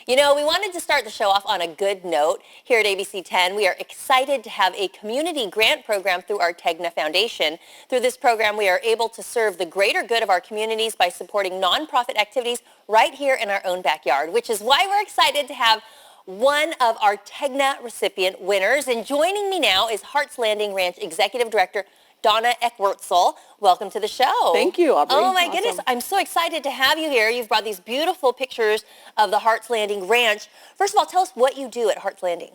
You know, we wanted to start the show off on a good note. Here at ABC 10, we are excited to have a community grant program through our Tegna Foundation. Through this program, we are able to serve the greater good of our communities by supporting nonprofit activities right here in our own backyard, which is why we're excited to have one of our Tegna recipient winners. And joining me now is Hart's Landing Ranch Executive Director Donna Eckwurzel. Welcome to the show. Thank you, Aubrey. Oh my goodness, I'm so excited to have you here. You've brought these beautiful pictures of the Hart's Landing Ranch. First of all, tell us what you do at Hart's Landing.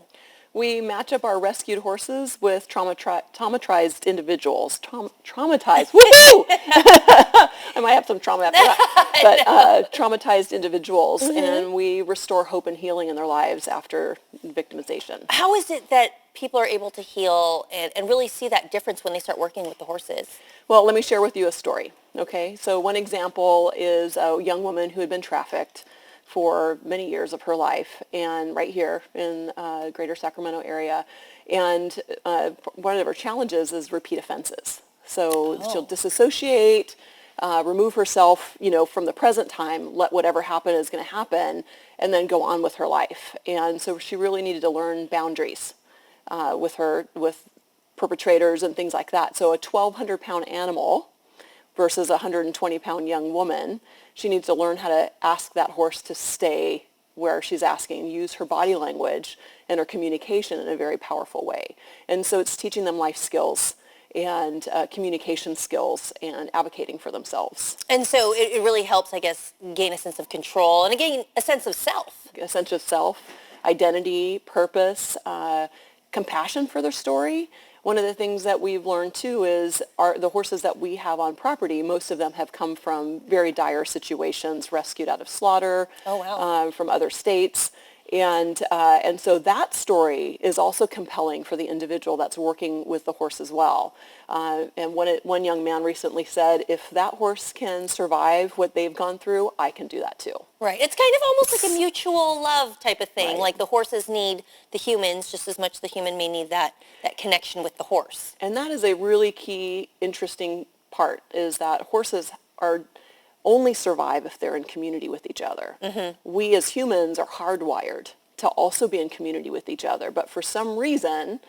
We match up our rescued horses with traumatized individuals. Traumatized, woohoo! I might have some trauma after that. But traumatized individuals, and we restore hope and healing in their lives after victimization. How is it that people are able to heal and really see that difference when they start working with the horses? Well, let me share with you a story, okay? So one example is a young woman who had been trafficked for many years of her life, and right here in greater Sacramento area. And one of her challenges is repeat offenses. So she'll disassociate, remove herself, from the present time, let whatever happen is going to happen, and then go on with her life. And so she really needed to learn boundaries with perpetrators and things like that. So a 1,200-pound animal versus a 120-pound young woman, she needs to learn how to ask that horse to stay where she's asking, use her body language and her communication in a very powerful way. And so it's teaching them life skills and communication skills and advocating for themselves. And so it really helps, I guess, gain a sense of control and again, a sense of self. A sense of self, identity, purpose, compassion for their story. One of the things that we've learned too is the horses that we have on property, most of them have come from very dire situations, rescued out of slaughter, from other states. And so that story is also compelling for the individual that's working with the horse as well. And one young man recently said, if that horse can survive what they've gone through, I can do that too. Right. It's kind of almost like a mutual love type of thing. Right. Like the horses need the humans just as much as the human may need that connection with the horse. And that is a really key, interesting part, is that horses are only survive if they're in community with each other. We as humans are hardwired to also be in community with each other, but for some reason,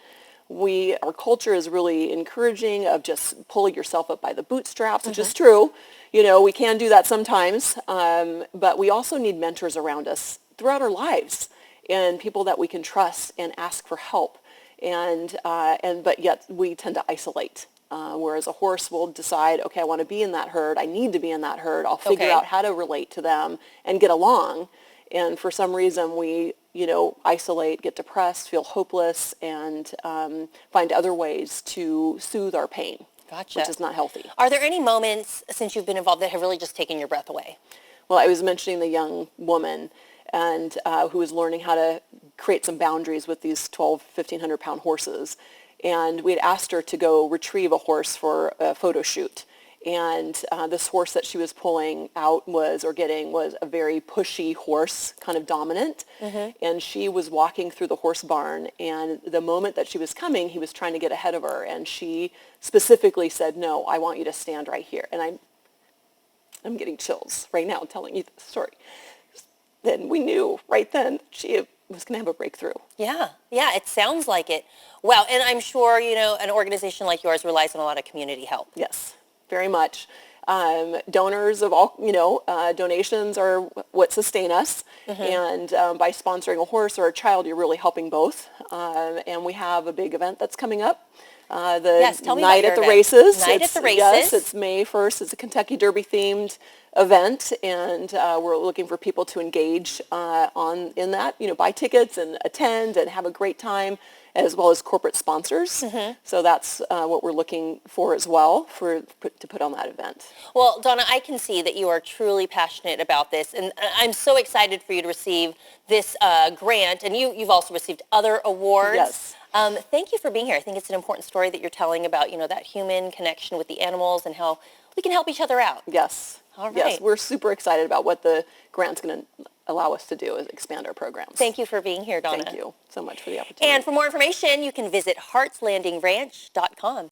our culture is really encouraging of just pulling yourself up by the bootstraps, which is true. We can do that sometimes, but we also need mentors around us throughout our lives and people that we can trust and ask for help. But yet we tend to isolate. Whereas a horse will decide, okay, I want to be in that herd. I need to be in that herd. I'll figure out how to relate to them and get along. And for some reason, we, isolate, get depressed, feel hopeless, and find other ways to soothe our pain, which is not healthy. Are there any moments since you've been involved that have really just taken your breath away? Well, I was mentioning the young woman and who was learning how to create some boundaries with these 1,500-pound horses. And we had asked her to go retrieve a horse for a photo shoot. And this horse that she was pulling out was a very pushy horse, kind of dominant. And she was walking through the horse barn. And the moment that she was coming, he was trying to get ahead of her. And she specifically said, no, I want you to stand right here. And I'm getting chills right now telling you the story. Then we knew right then she was going to have a breakthrough. Yeah, it sounds like it. Wow, and I'm sure, an organization like yours relies on a lot of community help. Yes, very much. Donors of all, donations are what sustain us. And by sponsoring a horse or a child, you're really helping both. And we have a big event that's coming up. Tell me Night about at the event. Races. Night at the Races. Yes, it's May 1st. It's a Kentucky Derby themed event, and we're looking for people to engage in that. Buy tickets and attend and have a great time, as well as corporate sponsors. So that's what we're looking for as well to put on that event. Well, Donna, I can see that you are truly passionate about this, and I'm so excited for you to receive this grant, and you've also received other awards. Yes. Thank you for being here. I think it's an important story that you're telling about, that human connection with the animals and how we can help each other out. Yes. All right. Yes, we're super excited about what the grant's going to allow us to do, is expand our programs. Thank you for being here, Donna. Thank you so much for the opportunity. And for more information, you can visit hartslandingranch.com.